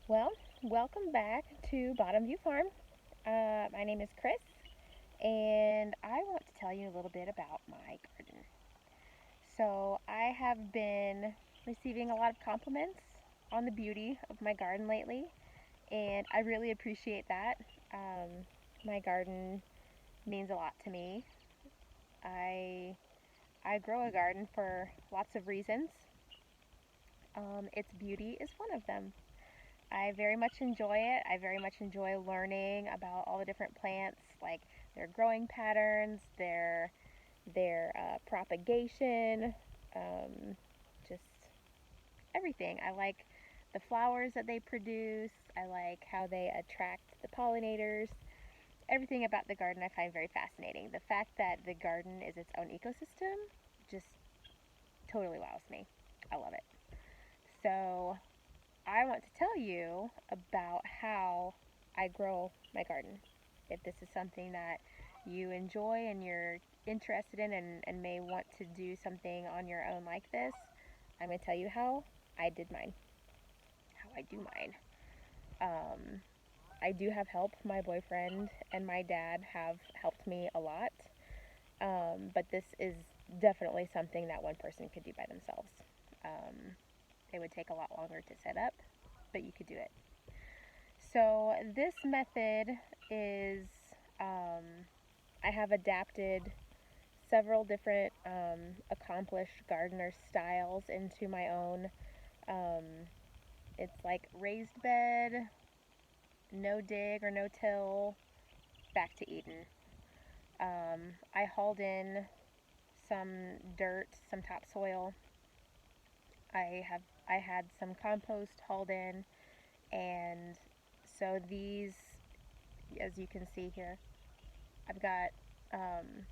Well, welcome back to Bottom View Farm. My name is Kris, and I want to tell you a little bit about my garden. So, I have been receiving a lot of compliments on the beauty of my garden lately, and I really appreciate that. My garden means a lot to me. I I grow a garden for lots of reasons. Its beauty is one of them. I very much enjoy it. I very much enjoy learning about all the different plants, like their growing patterns, their propagation, um, just everything. I like the flowers that they produce. I like how they attract the pollinators. Everything about the garden I find very fascinating. The fact that the garden is its own ecosystem just totally wows me. I love it. So, I want to tell you about how I grow my garden. If this is something that you enjoy and you're interested in and may want to do something on your own like this, I'm going to tell you how I did mine, how I do mine. Um, I do have help. My boyfriend and my dad have helped me a lot, but this is definitely something that one person could do by themselves. Um, it would take a lot longer to set up, but you could do it. So this method is, um, I have adapted several different accomplished gardener styles into my own. Um, it's like raised bed, no dig or no till, back to Eden. I hauled in some dirt, some topsoil. I had some compost hauled in, and so these, as you can see here, I've got um,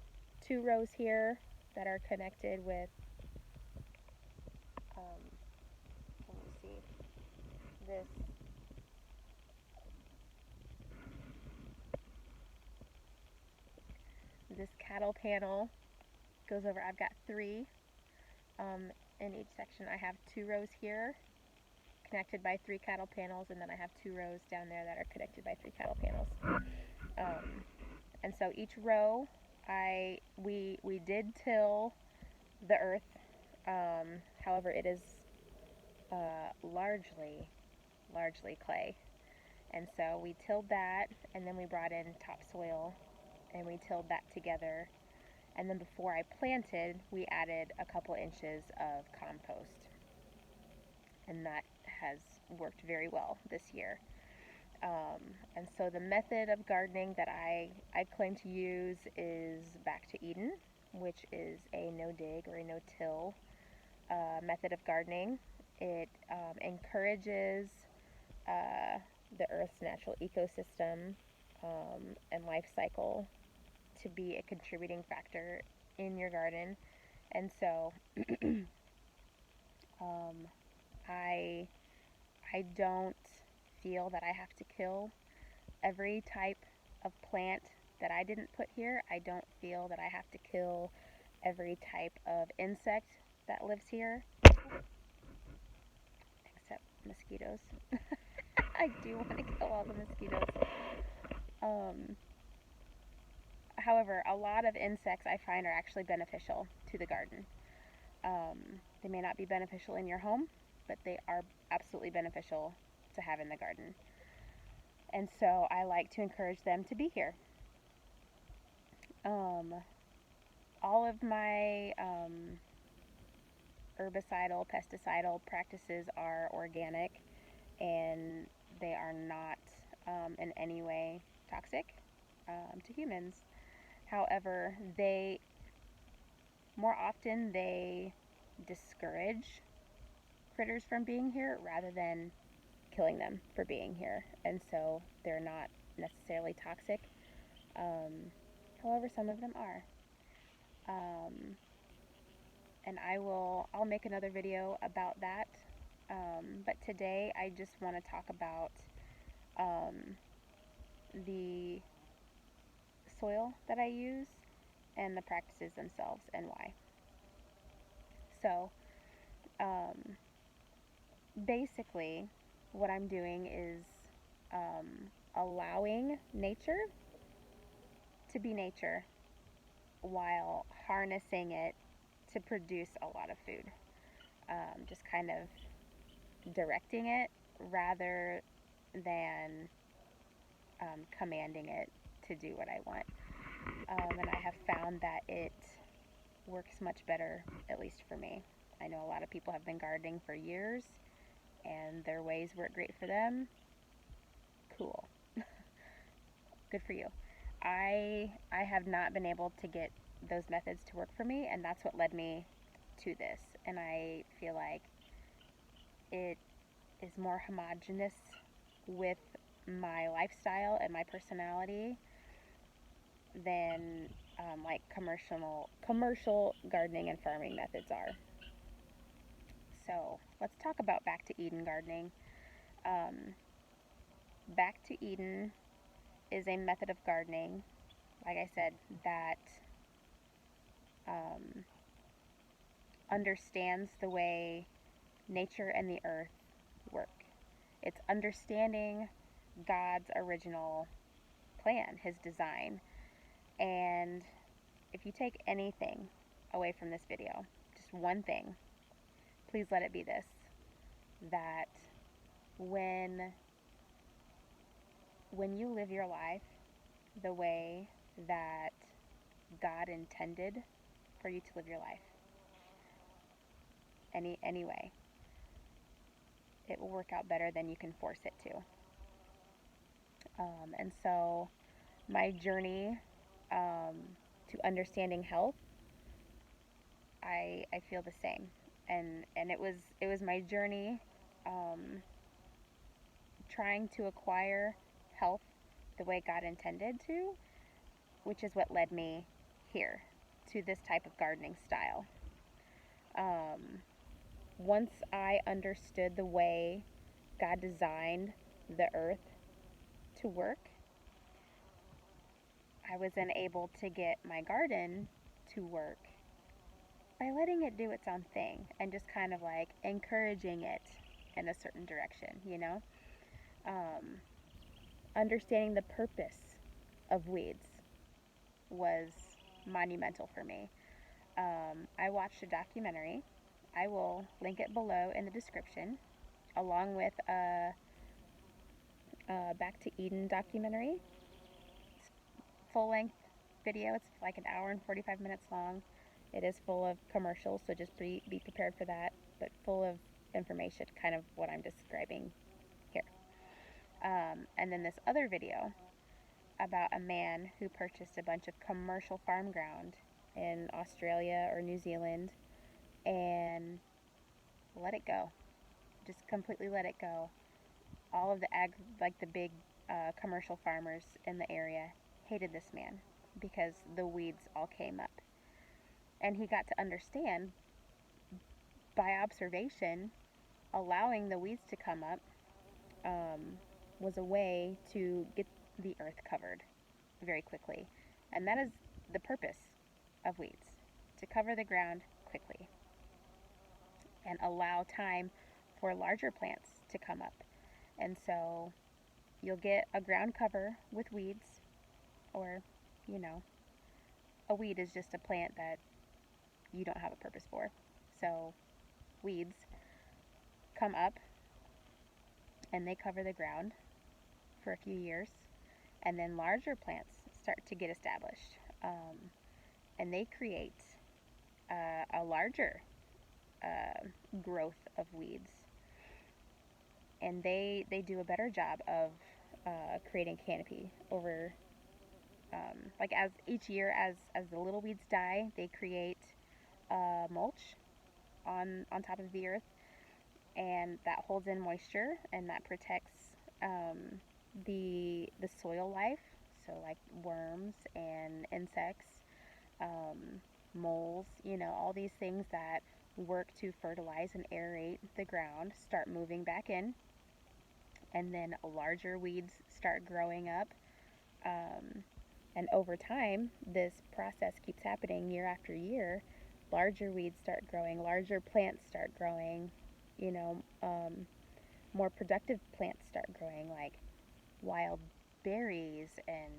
two rows here that are connected with, um, let me see, this, this cattle panel goes over. I've got three in each section. I have two rows here connected by three cattle panels, and then I have two rows down there that are connected by three cattle panels. Um, and so each row, we did till the earth. However, it is largely clay. And so we tilled that, and then we brought in topsoil, and we tilled that together. And then before I planted, we added a couple inches of compost, and that has worked very well this year. And so the method of gardening that I claim to use is Back to Eden, which is a no dig or a no till method of gardening. It encourages uh, the Earth's natural ecosystem and life cycle to be a contributing factor in your garden. And so um, I I don't feel that I have to kill every type of plant that I didn't put here. I don't feel that I have to kill every type of insect that lives here, except mosquitoes. I do want to kill all the mosquitoes. Um, However, a lot of insects I find are actually beneficial to the garden. They may not be beneficial in your home, but they are absolutely beneficial to have in the garden. And so I like to encourage them to be here. Um, all of my herbicidal, pesticidal practices are organic, and they are not in any way toxic to humans. However, they more often they discourage critters from being here rather than killing them for being here, and so they're not necessarily toxic. Um, However, some of them are. Um, and I'll make another video about that. But today I just want to talk about um, the soil that I use and the practices themselves and why. So, um, basically, what I'm doing is allowing nature to be nature while harnessing it to produce a lot of food. Just kind of directing it rather than commanding it to do what I want. And I have found that it works much better, at least for me. I know a lot of people have been gardening for years and their ways work great for them. Cool. Good for you. I have not been able to get those methods to work for me, and that's what led me to this. And I feel like it is more homogenous with my lifestyle and my personality than like commercial gardening and farming methods are. So let's talk about back to Eden gardening. Um, Back to Eden is a method of gardening, like I said, that um, understands the way nature and the earth work. It's understanding God's original plan, his design. And if you take anything away from this video, just one thing, please let it be this: that when you live your life the way that God intended for you to live your life, any way, it will work out better than you can force it to. And so my journey to understanding health, I feel the same, and it was my journey trying to acquire health the way God intended to, which is what led me here to this type of gardening style. Once I understood the way God designed the earth to work, I was then able to get my garden to work by letting it do its own thing and just kind of like encouraging it in a certain direction, you know? Um, Understanding the purpose of weeds was monumental for me. I watched a documentary. I will link it below in the description, along with a Back to Eden documentary. Full length video. It's like an hour and 45 minutes long. It is full of commercials, so just be prepared for that, but full of information, kind of what I'm describing here. And then this other video about a man who purchased a bunch of commercial farm ground in Australia or New Zealand and let it go. Just completely let it go. All of the like the big commercial farmers in the area hated this man because the weeds all came up. And he got to understand by observation, allowing the weeds to come up was a way to get the earth covered very quickly. And that is the purpose of weeds, to cover the ground quickly and allow time for larger plants to come up. And so you'll get a ground cover with weeds, or, you know, a weed is just a plant that you don't have a purpose for. So weeds come up and they cover the ground for a few years, and then larger plants start to get established, and they create a larger growth of weeds, and they do a better job of creating canopy over like as each year as the little weeds die, they create mulch on top of the earth, and that holds in moisture and that protects the soil life, so like worms and insects, moles, you know, all these things that work to fertilize and aerate the ground start moving back in, and then larger weeds start growing up. And over time, this process keeps happening year after year. Larger weeds start growing, larger plants start growing, you know, more productive plants start growing, like wild berries and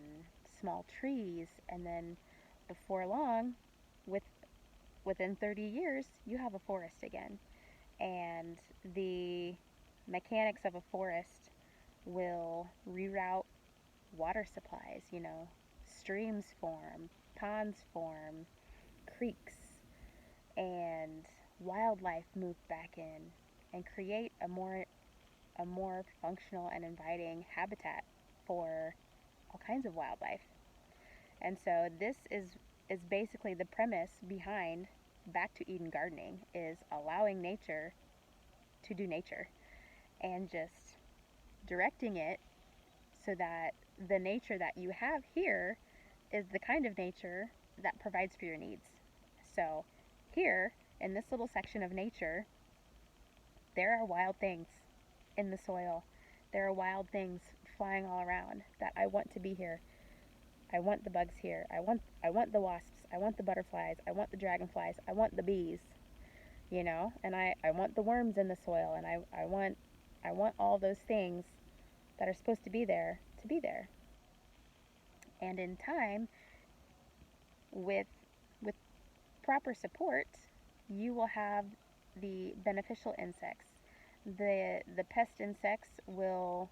small trees, and then before long, with within 30 years, you have a forest again. And the mechanics of a forest will reroute water supplies, streams form, ponds form, creeks, and wildlife move back in and create a more functional and inviting habitat for all kinds of wildlife. And so this is basically the premise behind Back to Eden gardening, is allowing nature to do nature and just directing it so that the nature that you have here is the kind of nature that provides for your needs. So here in this little section of nature, there are wild things in the soil. There are wild things flying all around that I want to be here. I want the bugs here. I want the wasps. I want the butterflies. I want the dragonflies. I want the bees. And I want the worms in the soil, and I want all those things that are supposed to be there to be there. And in time, with with proper support, you will have the beneficial insects. The pest insects will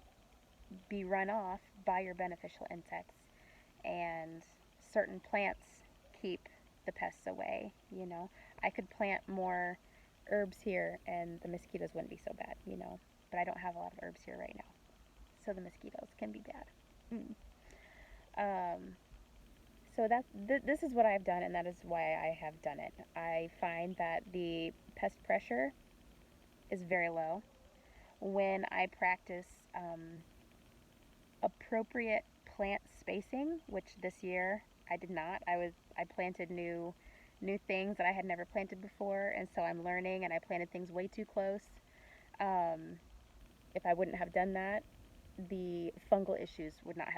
be run off by your beneficial insects, and certain plants keep the pests away. I could plant more herbs here and the mosquitoes wouldn't be so bad. But I don't have a lot of herbs here right now, so the mosquitoes can be bad. Mm. Um, so this is what I've done, and that is why I have done it. I find that the pest pressure is very low when I practice appropriate plant spacing, which this year I did not. I planted new things that I had never planted before, and so I'm learning, and I planted things way too close. Um, if I wouldn't have done that, the fungal issues would not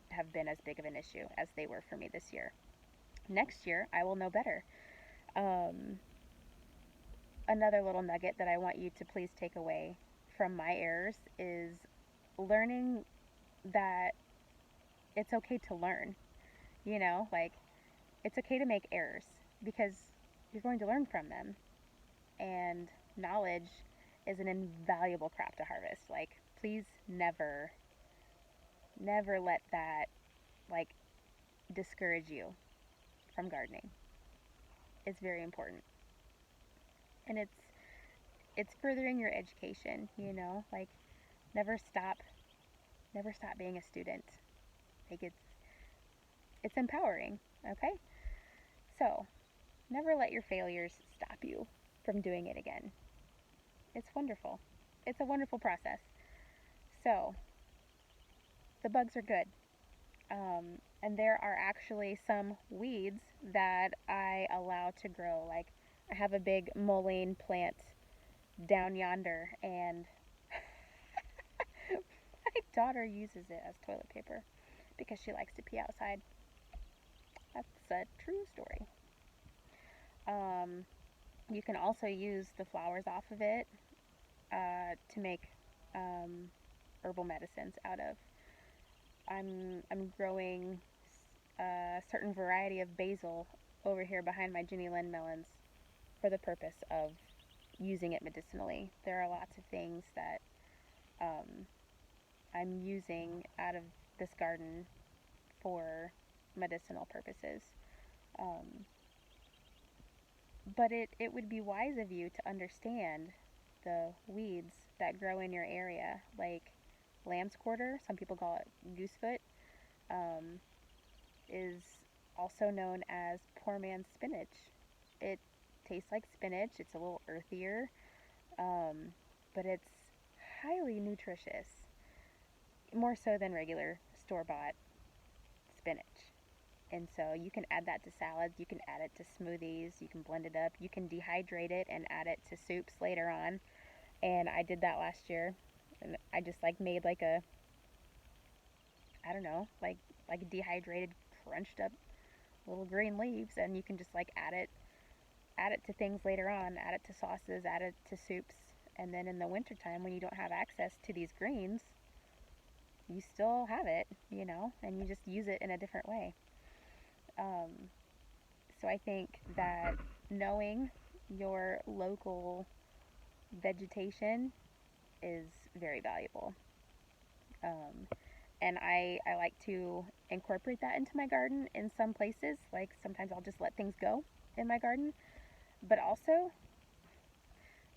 have been as big of an issue as they were for me this year. Next year, I will know better. Um, Another little nugget that I want you to please take away from my errors is learning that it's okay to learn. Like, it's okay to make errors because you're going to learn from them. And knowledge is an invaluable crop to harvest. Like, please never let that, like, discourage you from gardening. It's very important. And it's furthering your education. Like, never stop never stop being a student. Like, it's empowering, okay? So, never let your failures stop you from doing it again. It's wonderful. It's a wonderful process. So, the bugs are good. And there are actually some weeds that I allow to grow. Like, I have a big mullein plant down yonder, and my daughter uses it as toilet paper because she likes to pee outside. That's a true story. Um, you can also use the flowers off of it to make um, herbal medicines out of. I'm growing a certain variety of basil over here behind my Jenny Lynn melons for the purpose of using it medicinally. There are lots of things that um, I'm using out of this garden for medicinal purposes. Um, but it would be wise of you to understand the weeds that grow in your area, like lamb's quarter, some people call it goosefoot, um, is also known as poor man's spinach. It tastes like spinach, it's a little earthier, um, but it's highly nutritious, more so than regular store-bought spinach. And so you can add that to salads, you can add it to smoothies, you can blend it up, you can dehydrate it and add it to soups later on. And I did that last year. And I just like made like a, I don't know, like dehydrated, crunched up little green leaves, and you can just like add it to things later on, add it to sauces, add it to soups. And then in the wintertime, when you don't have access to these greens, you still have it, you know, and you just use it in a different way. Um, so I think that knowing your local vegetation is very valuable. Um, and I like to incorporate that into my garden in some places. Like sometimes I'll just let things go in my garden, but also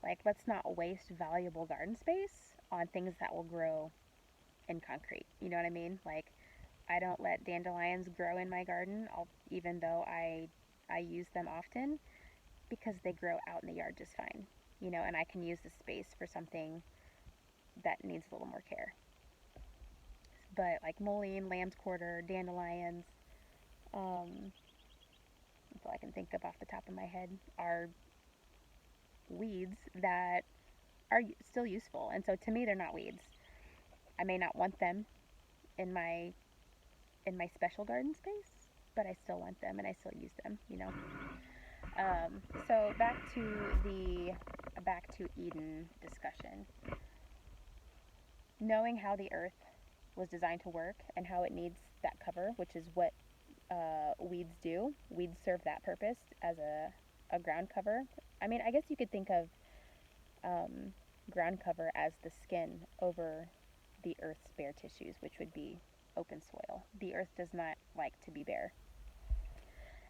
like let's not waste valuable garden space on things that will grow in concrete. You know what I mean? Like I don't let dandelions grow in my garden, even though I use them often because they grow out in the yard just fine. You know, and I can use the space for something that needs a little more care. But like mullein, lamb's quarter, dandelions, um, that's all I can think of off the top of my head, are weeds that are still useful. And so to me, they're not weeds. I may not want them in my special garden space, but I still want them and I still use them. You know. So back to Eden discussion. Knowing how the earth was designed to work and how it needs that cover, which is what weeds do. Weeds serve that purpose as a ground cover. I mean, I guess you could think of ground cover as the skin over the earth's bare tissues, which would be open soil. The earth does not like to be bare.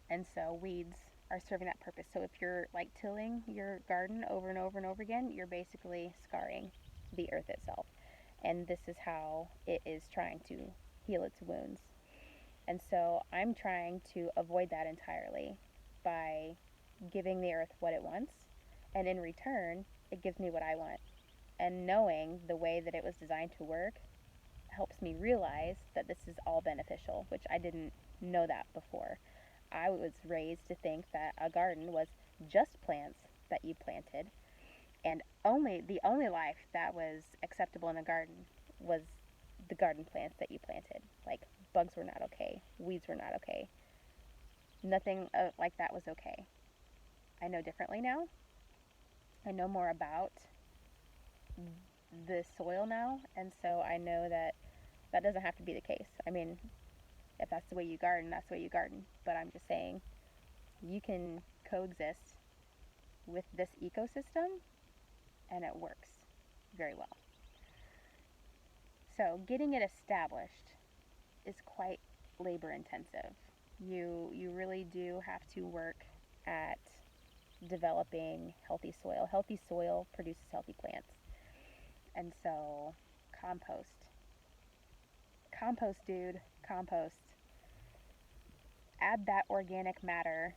And so weeds are serving that purpose. So if you're like tilling your garden over and over and over again, you're basically scarring the earth itself. And this is how it is trying to heal its wounds. And so I'm trying to avoid that entirely by giving the earth what it wants, and in return, it gives me what I want. And knowing the way that it was designed to work helps me realize that this is all beneficial, which I didn't know that before. I was raised to think that a garden was just plants that you planted, and the only life that was acceptable in a garden was the garden plants that you planted. Like bugs were not okay, weeds were not okay, nothing like that was okay. I know differently now. I know more about the soil now, and so I know that that doesn't have to be the case. I mean, if that's the way you garden, that's the way you garden. But I'm just saying you can coexist with this ecosystem and it works very well. So getting it established is quite labor intensive. You really do have to work at developing healthy soil. Healthy soil produces healthy plants. And so compost. Compost, dude, compost. Add that organic matter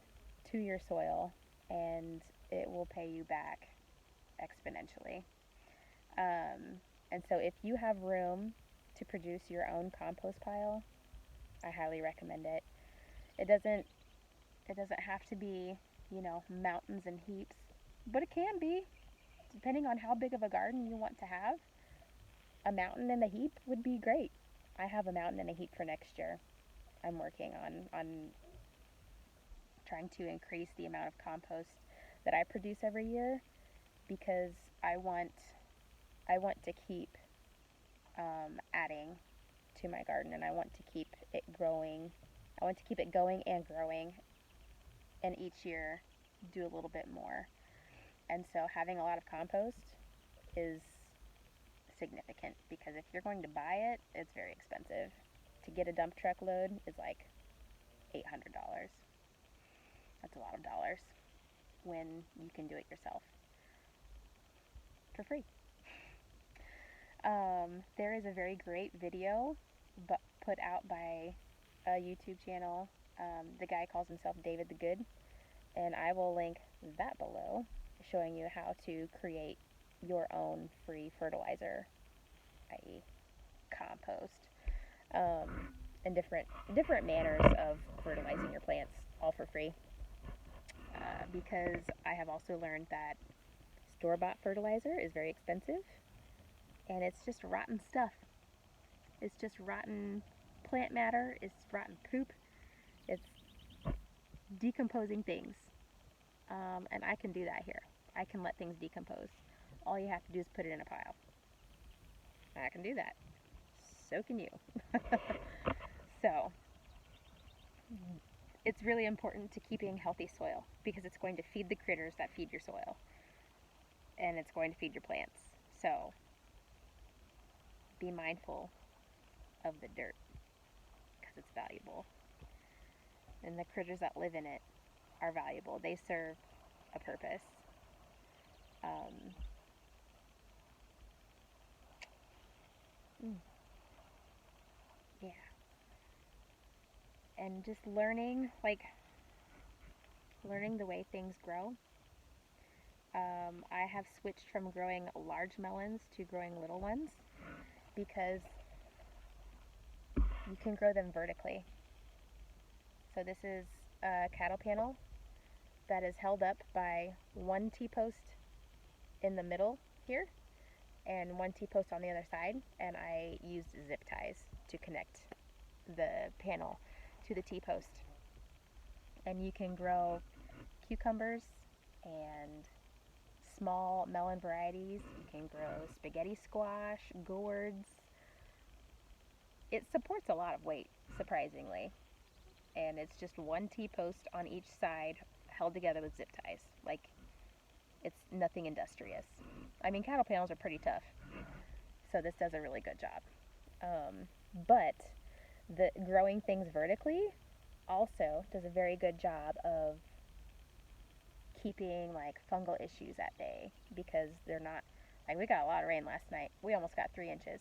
to your soil and it will pay you back exponentially. And so if you have room to produce your own compost pile, I highly recommend it. It doesn't have to be, you know, mountains and heaps, but it can be depending on how big of a garden you want to have. A mountain and a heap would be great. I have a mountain and a heap for next year. I'm working on trying to increase the amount of compost that I produce every year because I want to keep adding to my garden, and I want to keep it growing. I want to keep it going and growing, and each year do a little bit more. And so having a lot of compost is significant because if you're going to buy it, it's very expensive. To get a dump truck load is like $800. That's a lot of dollars when you can do it yourself for free. There is a very great video but put out by a YouTube channel. The guy calls himself David the Good, and I will link that below, showing you how to create your own free fertilizer, i.e. compost, and different manners of fertilizing your plants, all for free. Because I have also learned that store-bought fertilizer is very expensive, and it's just rotten stuff. It's just rotten plant matter. It's rotten poop. It's decomposing things. And I can do that here. I can let things decompose. All you have to do is put it in a pile. I can do that. So can you. So, it's really important to keeping healthy soil because it's going to feed the critters that feed your soil. And it's going to feed your plants. So, be mindful of the dirt because it's valuable. And the critters that live in it are valuable. They serve a purpose. Yeah. And just learning the way things grow. I have switched from growing large melons to growing little ones because you can grow them vertically. So this is a cattle panel that is held up by one T-post in the middle here and one T-post on the other side, and I used zip ties to connect the panel to the T-post. And you can grow cucumbers and small melon varieties. You can grow spaghetti squash, gourds. It supports a lot of weight, surprisingly. And it's just one T-post on each side held together with zip ties. Like, it's nothing industrious. I mean, cattle panels are pretty tough, so this does a really good job. But the growing things vertically also does a very good job of keeping like fungal issues at bay because they're not like we got a lot of rain last night. We almost got 3 inches,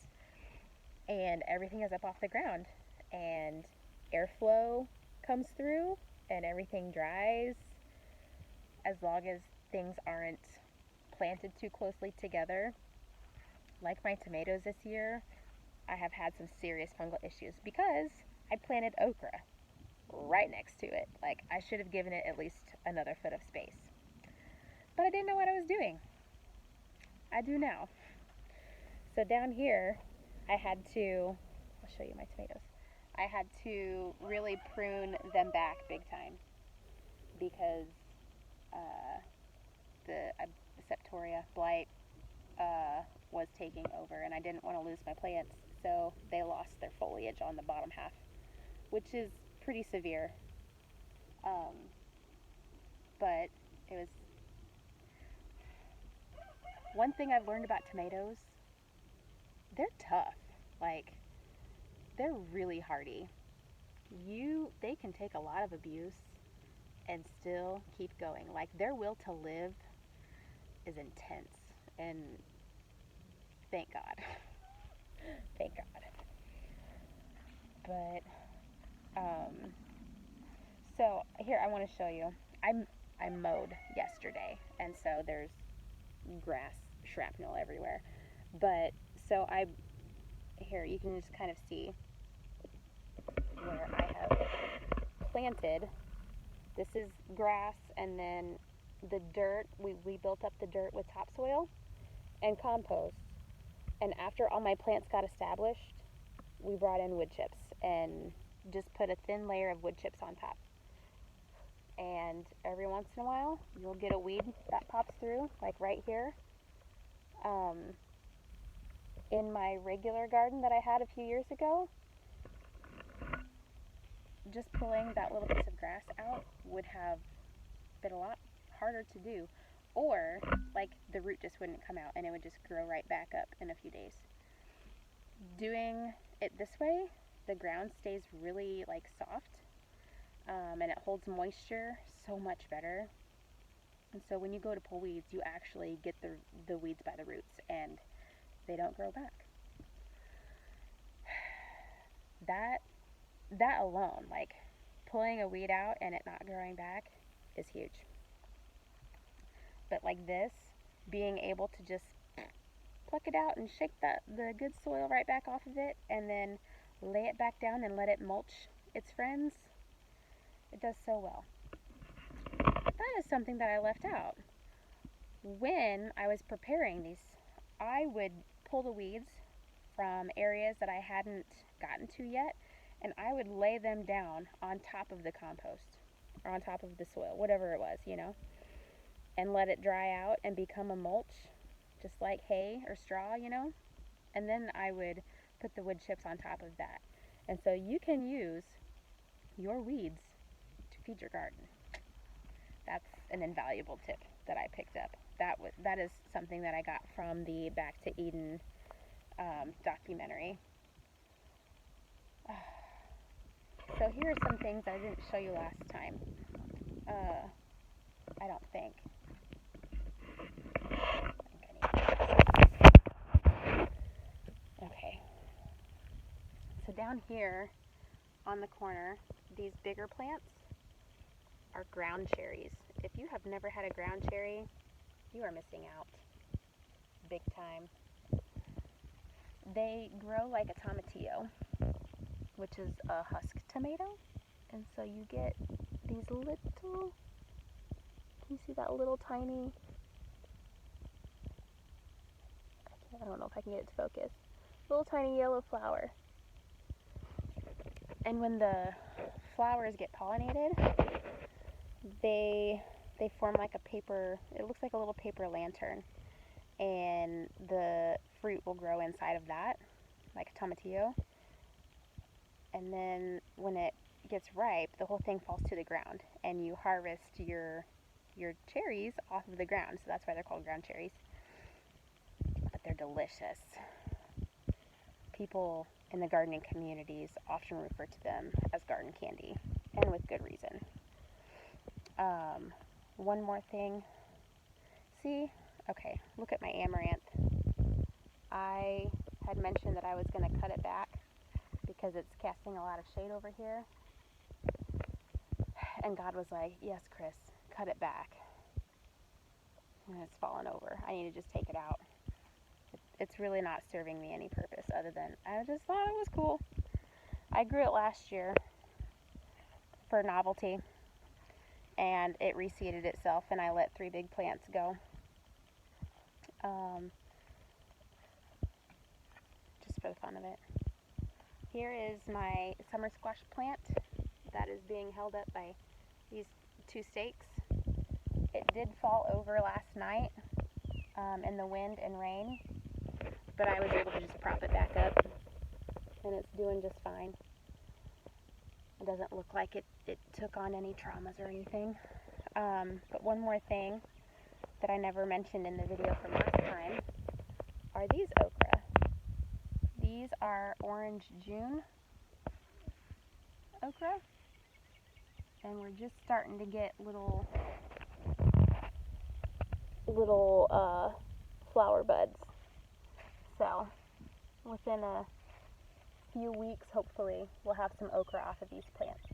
and everything is up off the ground, and airflow comes through, and everything dries as long as things aren't planted too closely together. Like my tomatoes this year, I have had some serious fungal issues because I planted okra right next to it. Like, I should have given it at least another foot of space. But I didn't know what I was doing. I do now. So down here, I'll show you my tomatoes. I had to really prune them back big time because the septoria blight was taking over, and I didn't want to lose my plants, so they lost their foliage on the bottom half, which is pretty severe. But it was one thing I've learned about tomatoes. They're tough. Like, they're really hardy. They can take a lot of abuse and still keep going. Like, their will to live is intense, and thank God. Thank God. But so here I want to show you. I mowed yesterday, and so there's grass shrapnel everywhere. But so here you can just kind of see where I have planted. This is grass, and then the dirt. We built up the dirt with topsoil and compost. And after all my plants got established, we brought in wood chips and just put a thin layer of wood chips on top. And every once in a while, you'll get a weed that pops through, like right here. In my regular garden that I had a few years ago, just pulling that little piece of grass out would have been a lot harder to do. Or, like, the root just wouldn't come out and it would just grow right back up in a few days. Doing it this way, the ground stays really, like, soft, and it holds moisture so much better. And so when you go to pull weeds, you actually get the weeds by the roots, and they don't grow back. That alone, like, pulling a weed out and it not growing back is huge. But like this, being able to just pluck it out and shake the good soil right back off of it, and then lay it back down and let it mulch its friends, it does so well. That is something that I left out. When I was preparing these, I would pull the weeds from areas that I hadn't gotten to yet, and I would lay them down on top of the compost or on top of the soil, whatever it was, and let it dry out and become a mulch. just like hay or straw, and then I would put the wood chips on top of that. And so you can use your weeds to feed your garden. That's an invaluable tip that I picked up. That is something that I got from the Back to Eden documentary. So here are some things I didn't show you last time. I don't think. Okay. So down here on the corner, these bigger plants are ground cherries. If you have never had a ground cherry, you are missing out. Big time. They grow like a tomatillo, which is a husk tomato. And so you get these little, can you see that little tiny, I don't know if I can get it to focus, little tiny yellow flower. And when the flowers get pollinated, they form like a paper, it looks like a little paper lantern, and the fruit will grow inside of that, like a tomatillo. And then when it gets ripe, the whole thing falls to the ground, and you harvest your cherries off of the ground. So that's why they're called ground cherries. But they're delicious. People in the gardening communities often refer to them as garden candy, and with good reason. One more thing. See? Okay, look at my amaranth. I had mentioned that I was going to cut it back because it's casting a lot of shade over here. And God was like, yes, Kris, cut it back. And it's fallen over. I need to just take it out. It's really not serving me any purpose other than I just thought it was cool. I grew it last year for novelty, and it reseeded itself, and I let 3 big plants go. Just for the fun of it. Here is my summer squash plant that is being held up by these 2 stakes. It did fall over last night in the wind and rain, but I was able to just prop it back up, and it's doing just fine. It doesn't look like it took on any traumas or anything. But one more thing that I never mentioned in the video from last time are these okra. These are orange June okra, and we're just starting to get little flower buds. So within a few weeks, hopefully, we'll have some okra off of these plants.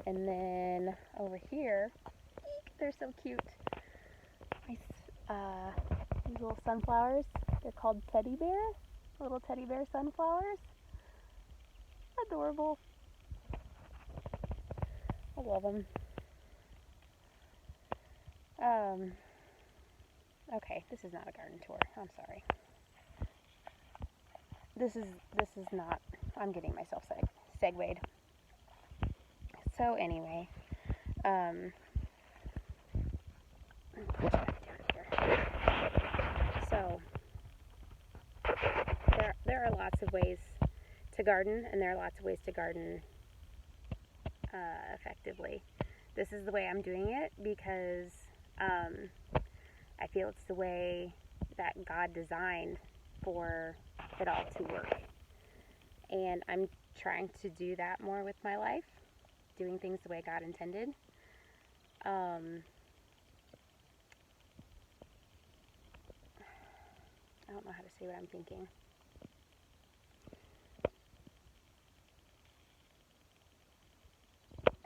And then over here, eek, they're so cute. These little sunflowers. They're called teddy bear. Little teddy bear sunflowers. Adorable. I love them. Okay, this is not a garden tour. I'm sorry. This is not. I'm getting myself segued. So anyway, put you back down here. So there are lots of ways to garden, and there are lots of ways to garden effectively. This is the way I'm doing it because I feel it's the way that God designed for it all to work. And I'm trying to do that more with my life, doing things the way God intended. I don't know how to say what I'm thinking.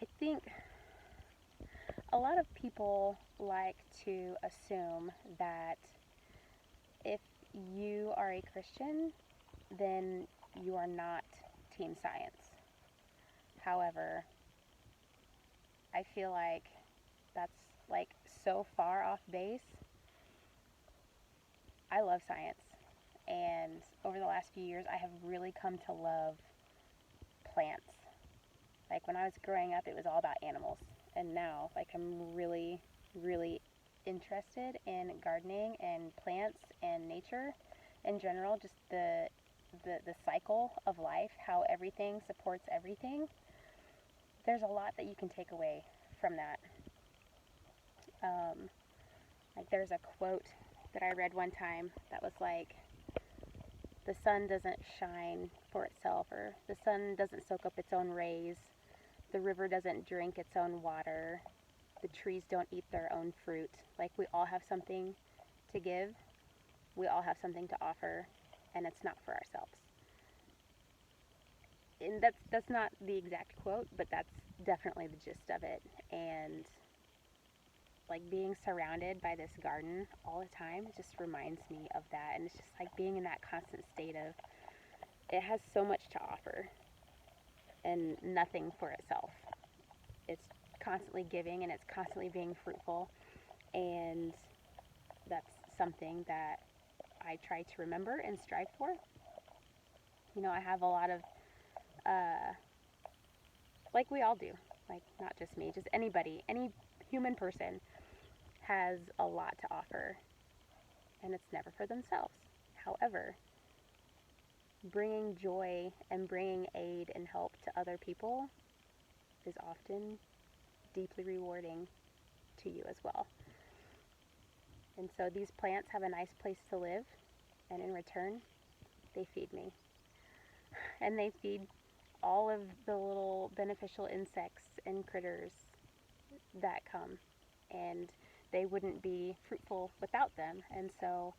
I think a lot of people like to assume that if you are a Christian, then you are not Team Science. However, I feel like that's like so far off base. I love science, and over the last few years I have really come to love plants. Like when I was growing up, it was all about animals, and now like I'm really, really interested in gardening and plants and nature in general, just the cycle of life, how everything supports everything, there's a lot that you can take away from that. Like there's a quote that I read one time that was like, the sun doesn't shine for itself, or the sun doesn't soak up its own rays, the river doesn't drink its own water, the trees don't eat their own fruit. Like we all have something to give, we all have something to offer, and it's not for ourselves. And that's not the exact quote, but that's definitely the gist of it. And like being surrounded by this garden all the time just reminds me of that. And it's just like being in that constant state of, it has so much to offer and nothing for itself. It's constantly giving and it's constantly being fruitful, and that's something that I try to remember and strive for. You know, I have a lot of like we all do, like not just me, just anybody, any human person has a lot to offer, and it's never for themselves. However, bringing joy and bringing aid and help to other people is often deeply rewarding to you as well. And so these plants have a nice place to live, and in return, they feed me. And they feed all of the little beneficial insects and critters that come. And they wouldn't be fruitful without them. And so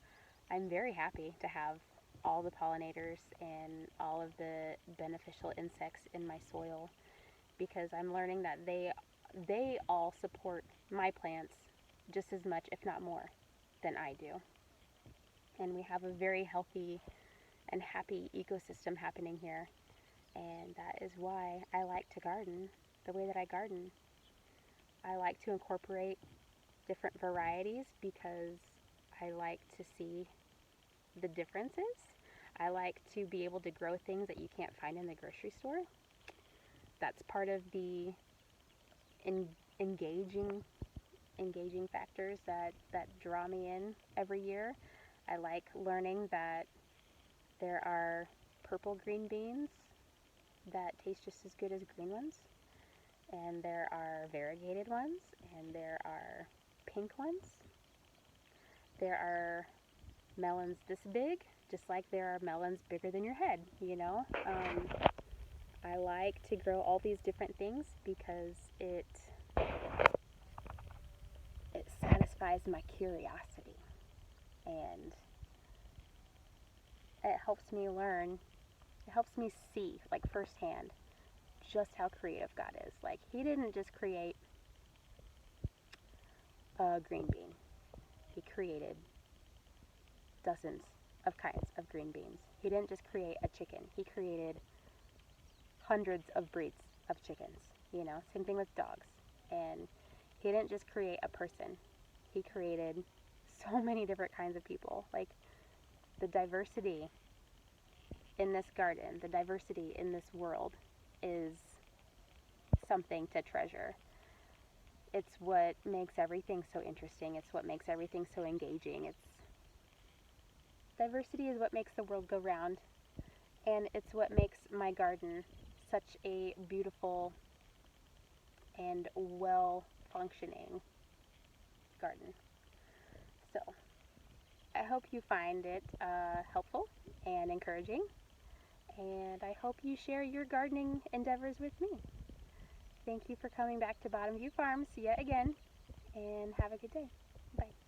I'm very happy to have all the pollinators and all of the beneficial insects in my soil, because I'm learning that they all support my plants just as much, if not more, than I do. And we have a very healthy and happy ecosystem happening here. And that is why I like to garden the way that I garden. I like to incorporate different varieties because I like to see the differences. I like to be able to grow things that you can't find in the grocery store. That's part of the engaging factors that draw me in every year. I like learning that there are purple green beans that taste just as good as green ones, and there are variegated ones, and there are pink ones. There are melons this big, just like there are melons bigger than your head, you know? I like to grow all these different things because it satisfies my curiosity, and it helps me learn, it helps me see, like firsthand, just how creative God is. Like, He didn't just create a green bean, He created dozens of kinds of green beans. He didn't just create a chicken, He created hundreds of breeds of chickens, you know, same thing with dogs. And He didn't just create a person, He created so many different kinds of people. Like, the diversity in this garden, the diversity in this world is something to treasure. It's what makes everything so interesting. It's what makes everything so engaging. Diversity is what makes the world go round, and it's what makes my garden such a beautiful and well functioning garden. So I hope you find it helpful and encouraging, and I hope you share your gardening endeavors with me. Thank you for coming back to Bottom View Farms yet again, and have a good day. Bye.